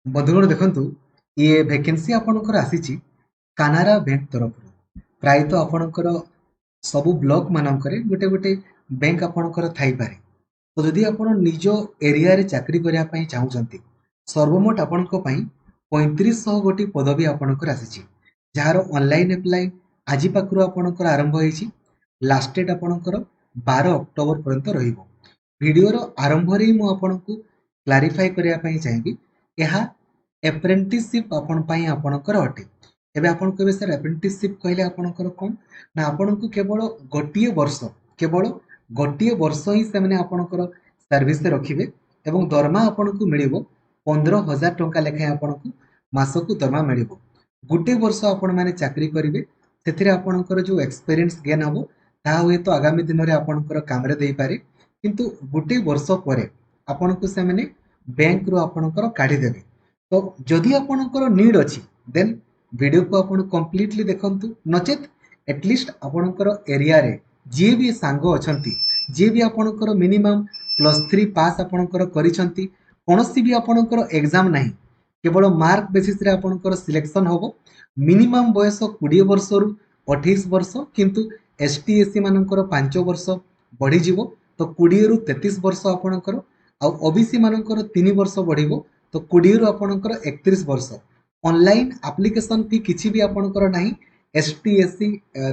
बंधुगण देखंतु ये वैकेंसी आपणकर आसीची कानारा बैंक तरफ प्रायतः आपणकर सब ब्लॉक मानकरे गोटे गोटे बैंक आपणकर थाई पारे तो जदि आपण निज एरिया रे चाकरी करिया पई चाहुचंती सर्वमोट आपणको पई 3500 गोटी पदवी आपणकर आसीची जहार ऑनलाइन अप्लाई आजि पाखरु आपणकर आरंभ होईची लास्ट डेट आपणकर 12 अक्टोबर पर्यंत रहिबो वीडियो रो आरंभ रे मु आपणको क्लारिफाई करिया पई चाहिबी ଏହା एप्रेंटिसशिप आपण पई आपणकर अटे एबे आपण कहबे सर एप्रेंटिसशिप कहले आपणकर कोन ना आपणको केवल गोटिए वर्ष ही से माने आपणकर सर्विस रे रखिबे एवं दरमा आपणको मिलिबो 15000 टंका लेखा आपणको मासको दरमा मिलिबो गुटे वर्ष आपण माने चाकरी करिवे सेथिरे आपणकर जो एक्सपीरियंस गेन हबो ता होय तो आगामी दिन रे आपणकर काम रे देई पारे किंतु गुटे वर्ष परे आपणको से माने बैंक रो आपणकर काढी देबे तो जदि आपणकर नीड अछि देन वीडियो को आपण कंप्लीटली देखंतु नचेत एटलिस्ट आपणकर एरिया रे जे भी सांग अछंती जे भी आपणकर मिनिमम +3 पास आपणकर करिसंती कोनोसी भी आपणकर एग्जाम नाही केवल मार्क बेसिस रे आपणकर सिलेक्शन होबो मिनिमम बयस 20 वर्ष रु 28 वर्ष किंतु एसटी एससी मानकर 5 वर्ष बढ़ी जिवो तो 20 रु 33 वर्ष आपणकर आ ओबीसी मानकर 3 वर्ष बढ़िबो तो 20 रु आपणकर 31 वर्ष ऑनलाइन एप्लीकेशन फी किछि भी आपणकर नाही एसटी एससी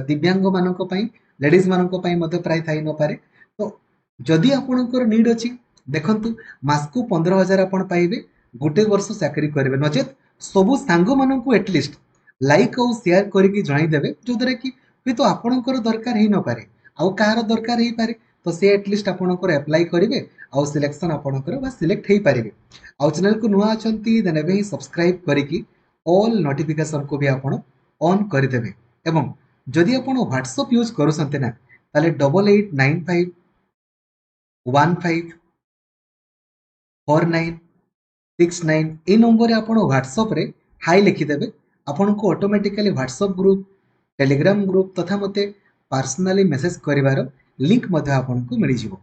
दिव्यांग मानक पई लेडीज मानक पई मध्ये प्राय थाई न पारे तो जदि आपणकर नीड अछि देखंतु मासको 15000 आपण पाइबे गुटे वर्ष चाकरी करिवे नचेत सबु सांग मानकु एटलिस्ट लाइक और शेयर करके जणाई देबे जो द्वारा कि भी तो आपणकर दरकार ही न पारे आउ कार दरकार ही पारे तो से एटलिस्ट आपणकर अप्लाई करिवे आउ सिलेक्शन आपणकर बा सिलेक्ट हेई पारिबे आउ चैनल को नुआ अछंती देन एबे ही सब्सक्राइब करिकि ऑल नोटिफिकेशन को भी आपण ऑन कर देबे एवं जदि आपण व्हाट्सएप यूज करूसंते ना ताले 8895154969 ए नंबर रे आपण व्हाट्सएप रे हाई लिखि देबे आपण को automatically WhatsApp group Telegram group तथा मते पर्सनली मेसेज करिवार लिंक मध्ये आपण को मिलि जिवो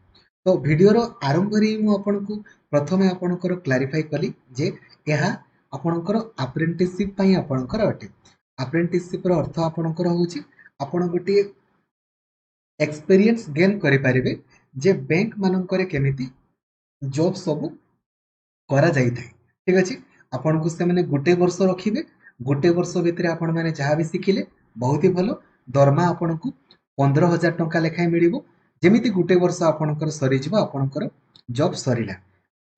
तो वीडियो रो आरंभ रे मु आपण को प्रथमे आपण को क्लैरिफाई कली जे यहा आपण को अप्रेंटिसशिप पई आपण को अटे अप्रेंटिसशिप रो अर्थ आपण को होची आपण गोटी एक्सपीरियंस गेन करि परिबे जे बैंक मानकरे केमिति जॉब सब करा जाई थाए ठीक अछि आपण को से माने गुटे वर्ष रखिबे गुटे वर्ष भितरे आपण माने जहा भी सिखिले बहुत ही भलो दरमा आपण को 15000 टंका लेखाय मिलिबो जेमिति गुटे वर्ष आपणकर सरी जिवो आपणकर जॉब सरीला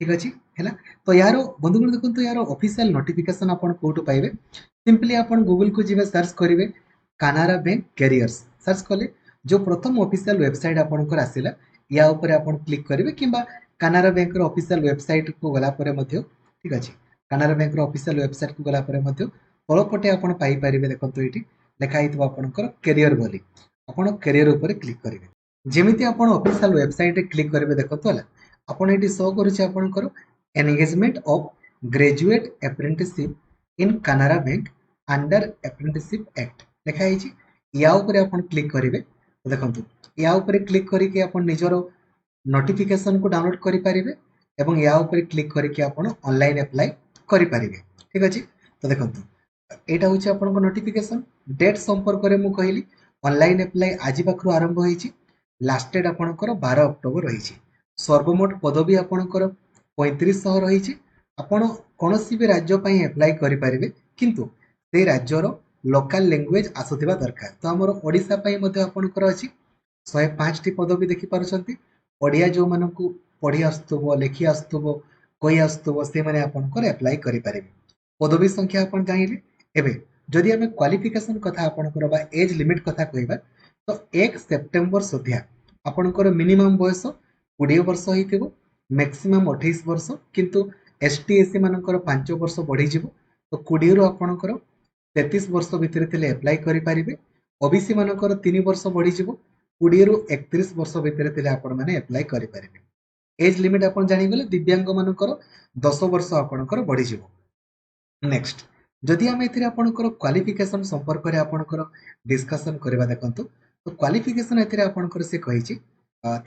ठीक अछि हैला तो यार बंधुगण देखन तो यार ऑफिशियल नोटिफिकेशन आपण कोटो पाइबे सिंपली आपण गूगल को जिवे सर्च करिवे कानारा बैंक कैरियर्स सर्च कले जो प्रथम ऑफिशियल वेबसाइट आपणकर आसिला या ऊपर आपण क्लिक करिवे किबा कानारा बैंक रो ऑफिशियल वेबसाइट को गला परे मध्य ठीक अछि कानारा बैंक रो ऑफिशियल वेबसाइट को गला परे मध्य तळपटे आपण पाई परिबे देखंतु एठी लेखा हितबो आपणकर कैरियर बोली आपण कैरियर ऊपर क्लिक करिवे जेमिति आपण ऑफिशियल वेबसाइट रे क्लिक करिवे देखंतु हला आपण एठी शो करूछि आपणकर engagement of graduate apprenticeship in Canara bank under apprenticeship act लेखा हिची या ऊपर आपण क्लिक करिवे देखंतु या ऊपर क्लिक करिके आपण निजरो नोटिफिकेशन को डाउनलोड करि पारिबे एवं या ऊपर क्लिक करिके आपण ऑनलाइन अप्लाई करि पारिबे ठीक अछि तो देखंतु एटा होछि आपण को नोटिफिकेशन डेट संपर्क रे मु कहिली ऑनलाइन अप्लाई आजि पाखरु आरंभ होईची लास्ट डेट आपणकर 12 अक्टोबर रही सर्वमोट पदवी आपणकर 3500 रही आपण कोनोसी भी राज्य पई अप्लाई करि परिबे किंतु से राज्यर लोकल लैंग्वेज आसुथिबा दरकार तो हमर ओडिसा पई मध्ये आपणकर अछि 105 टी पदवी देखि पारुछंती ओडिया जो मानकु पढी आस्तुबो लेखि आस्तुबो कोइ आस्तुबो से माने आपणकर अप्लाई करि परिबे पदवी संख्या आपण जानिले एबे जदि हमें क्वालिफिकेशन कथा आपणकर बा एज लिमिट कथा कहबा तो 1 सेप्टेम्बर सुधिया आपणकर मिनिमम बयस 20 वर्ष होइथिबो मैक्सिमम 28 वर्ष किंतु एसटी एससी मानकर 5 वर्ष बढ़ी जिवो तो 20 रु आपणकर 33 वर्ष भितर थिले अप्लाई करि परिबे ओबीसी मानकर 3 वर्ष बढ़ी जिवो 20 रु 31 वर्ष भितर थिले आपण माने अप्लाई करि परिबे एज लिमिट आपण जानि गेले दिव्यांग मानकर 10 वर्ष आपणकर बढ़ी जिवो नेक्स्ट जदि हम एथिरे आपणकर क्वालिफिकेशन संपर्क रे आपणकर डिस्कशन करबा देखंतु तो क्वालिफिकेशन एथिरे आपणकर से कहिछि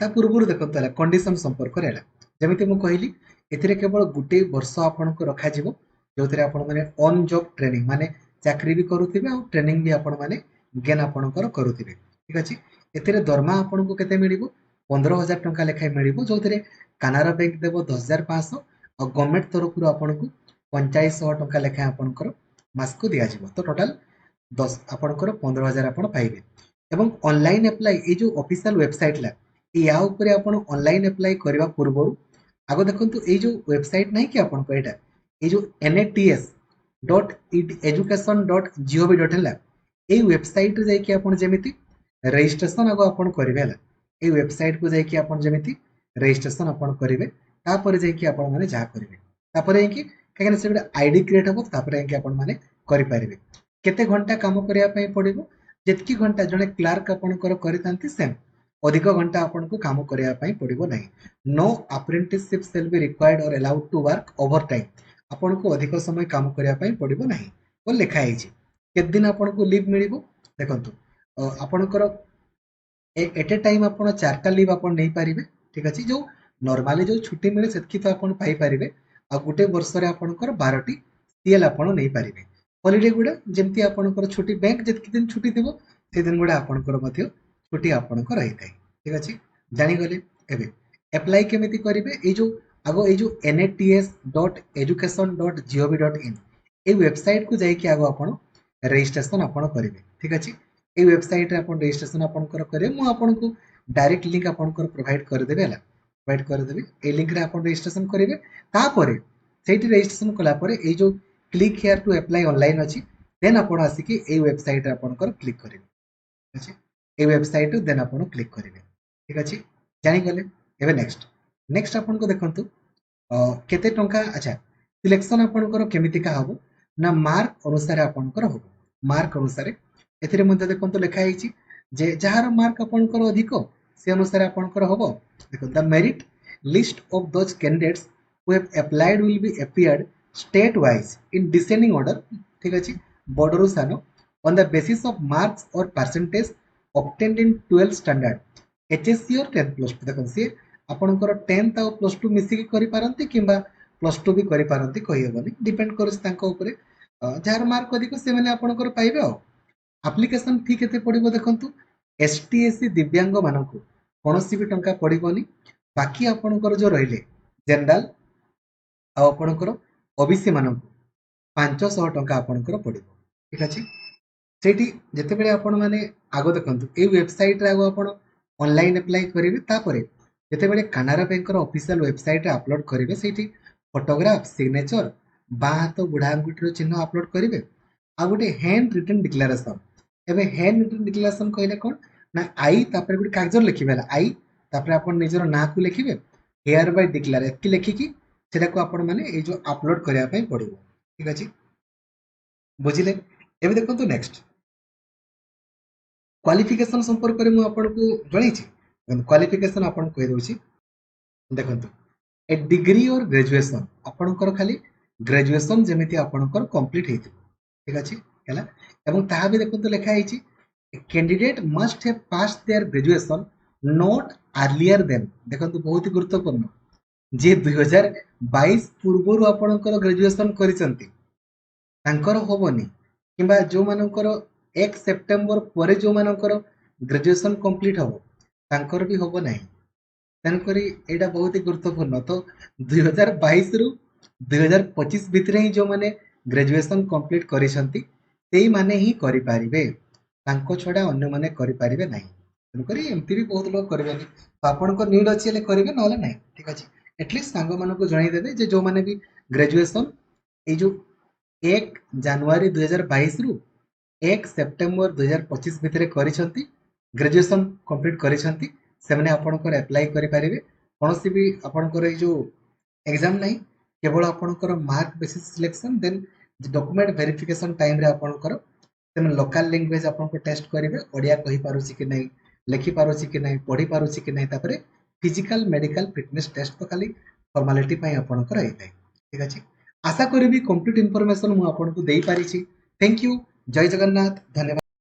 ता पूर्वरु देखंतु हला कंडीशन संपर्क रे हला जेमिति मु कहिली एथिरे केवल गुटे वर्ष आपणको रखा जिवो जो आपण माने ऑन जॉब ट्रेनिंग माने चाकरी भी करूथिबे और ट्रेनिंग भी आपण माने गेन आपणकर करूथिबे ठीक अछि एथिरे दरमा आपनको केते मिलिबो 15000 टंका लेखाय मिलिबो जोथिरे कानारा बैंक देबो 10500 और गवर्नमेंट तरफ रु आपनको 4500 टंका लेखाय आपणकर मास को दिया जिवो तो टोटल 10 आपणकर 15000 आपण पाइबे एवं ऑनलाइन अप्लाई ए जो ऑफिशियल वेबसाइट ला या ऊपर आपण ऑनलाइन अप्लाई करबा पूर्व आगो देखंतु ए जो वेबसाइट नहीं कि आपनको एटा ए जो nats.education.gov.in এই ওয়েবসাইট রে যাইকি আপন যেমিতি রেজিস্ট্রেশন আগো আপন করিবে হলা এই ওয়েবসাইট কু যাইকি আপন যেমিতি রেজিস্ট্রেশন আপন করিবে তারপরে যাইকি আপন মানে যা করিবে তারপরে যাইকি কাহিনা से आईडी क्रिएट हबो तापरे जाइके आपण माने करि पारिबे केते घंटा काम करिया पई पडिबो जेतकी घंटा जने क्लार्क आपण करितांती सेम अधिक घंटा आपण को काम करिया पई पडिबो नाही no apprenticeship shall be required or allowed to work overtime आपण को अधिक समय काम करिया पई पडिबो नाही ओ लेखा आइछि केत दिन आपण को लीव मिलिबो देखंतु आपणकर एट ए टाइम आपण चारटा लीव आपण नै पारिबे ठीक अछि जो नॉर्मली जो छुट्टी मिले सेतकी तो आपण पाई पारिबे आ गुटे वर्ष रे आपणकर 12 टी सीएल आपण नै पारिबे हॉलिडे गुडा जेमती आपणकर छुट्टी बैंक जेतकी दिन छुट्टी देबो से दिन गुडा आपणकर मध्य छुट्टी आपणकर रही थाए ठीक अछि जानि गले एबे अप्लाई केमिति करिवे ए जो आगो ए जो nats.education.gov.in ए वेबसाइट को जाई कि आगो आपण रजिस्ट्रेशन आपण करिवे ठीक अछि ए वेबसाइट रे आपण रजिस्ट्रेशन आपण करे मु आपण को डायरेक्ट लिंक आपण प्रोवाइड कर देबे हला प्रोवाइड कर देबे ए लिंक रे आपण रजिस्ट्रेशन करिवे तापरे सेठी रजिस्ट्रेशन कला परे ए जो click here to apply online अछि देन आपण आसी कि ए वेबसाइट रे आपण क्लिक करिवे ठीक अछि ए वेबसाइट रे देन आपण क्लिक करिवे ठीक अछि जानि गले एबे नेक्स्ट आपण को देखंतु केते टंका अच्छा सिलेक्शन आपणकर केमितिका हबो ना मार्क अनुसार आपणकर हबो मार्क अनुसार एथिरे मध्ये देखंतु लेखा आइछि जे जहार मार्क आपणकर अधिक से अनुसार आपणकर हबो देखो the merit list of those candidates who have applied will be appeared state wise in descending order ठीक अछि बॉर्डर सानो on the basis of marks or percentage obtained in 12th standard HSC or 10th plus देखो से आपणकर 10th और plus 2 मिसिक करि पारंती किबा plus 2 भी करि पारंती कहि हेबनी डिपेंड करस तांको ऊपर जार मार्क अधिक से माने आपणकर पाइबे एप्लिकेशन फी केते पड़िबो देखंतु एसटीएससी दिव्यांग मानकु कोनोसी भी टंका पड़िबोनी बाकी आपणकर जो रहिले जनरल आ आपणकर ओबीसी मानकु 500 टंका आपणकर पड़िबो ठीक अछि सेठी जते बेले आपण माने आगो देखंतु ए वेबसाइट रे आगो आपण ऑनलाइन अप्लाई करिवे तापरे जते बेले कानारा बैंक रो ऑफिशियल वेबसाइट रे अपलोड करिवे सेठी फोटोग्राफ सिग्नेचर बा हाथ बुढ़ा अंगूठी चिन्ह अपलोड करिवे आ गोटे हैंड रिटन डिक्लेरेशन एबे हैंड रिटन डिक्लेरेशन कहले कोन ना आई तापर गोटे कागज लिखिबेला आई तापर आपण निजर ना को लिखिबे हियर बाय डिक्लेयर एतकी लिखि कि सेटा को आपण माने ए जो अपलोड करिया पई पड़िबो ठीक अछि बुझिले एबे देखंतु नेक्स्ट क्वालिफिकेशन संपर्क रे मु आपण को जणैछि क्वालिफिकेशन आपण कहि दोछि देखंतु ए डिग्री और ग्रेजुएशन आपणकर खाली ग्रेजुएशन जेमिति आपणकर कंप्लीट हेति ठीक अछि हैला एवं ताहा भी देखंतु लेखा आइछि candidate must have passed their graduation not earlier than देखंतु बहुत ही गुरुत्वपूर्ण जे 2022 पूर्वरु आपणकर ग्रेजुएशन करिसंती तांकर होबोनी किबा जो मानकर 1 सेप्टेम्बर परे जो मानकर ग्रेजुएशन कंप्लीट हबो तांकर भी होबो नाही तनकरी एटा बहुत ही गुरुत्वपूर्ण तो 2022 रु 2025 भितरे ही जो माने ग्रेजुएशन कंप्लीट करिसंती तेई माने ही करि पारिबे तांको छोडा अन्य माने करि पारिबे नाही तनकरी एमती भी बहुत लोग करबेनी तो आपन को नीड अछि ले करिवे नले नाही ठीक अछि एटलीस्ट सांग मानको को जणाई देबे जे जो माने भी ग्रेजुएशन ए जो 1 जनवरी 2022 रु 1 सेप्टेम्बर 2025 भितरे करिसंती ग्रेजुएशन कंप्लीट करिसंती से माने आपनकर अप्लाई करि पारिबे कोनोसी भी आपनकर ए जो एग्जाम नाही केवल आपनकर mark basis selection then document verification time रे आपनकर से लोकल लैंग्वेज आपनको टेस्ट करिवे ओडिया कहि पारुछि कि नाही लिखि पारुछि कि नाही पढि पारुछि कि नाही तापरे फिजिकल मेडिकल फिटनेस टेस्ट तो खाली फॉर्मेलिटी पई आपनकर हेतै ठीक अछि आशा करिबी कंप्लीट इंफॉर्मेशन मु आपनको देई पारिछि थैंक यू जय जगन्नाथ धन्यवाद।